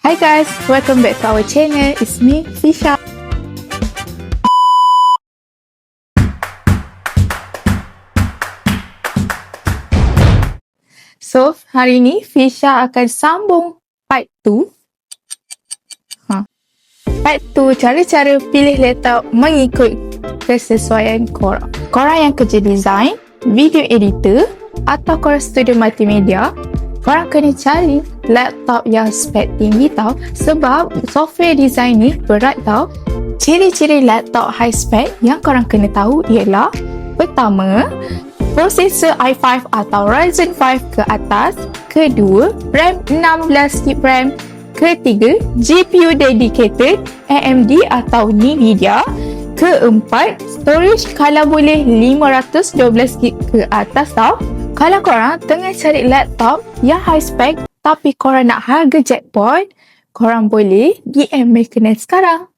Hi guys, welcome back to our channel. It's me, Fisha. So, hari ni Fisha akan sambung part 2. Part 2, cara-cara pilih laptop mengikut kesesuaian korang. Korang yang kerja design, video editor atau korang student multimedia, korang kena cari laptop yang spek tinggi tau. Sebab software design ni berat tau. Ciri-ciri laptop high spec yang korang kena tahu ialah: pertama, prosesor i5 atau Ryzen 5 ke atas. Kedua, RAM 16GB RAM. Ketiga, GPU dedicated AMD atau Nvidia. Keempat, storage kalau boleh 512GB ke atas tau. Kalau korang tengah cari laptop yang high spec tapi korang nak harga jackpot, korang boleh DM Mechanize sekarang.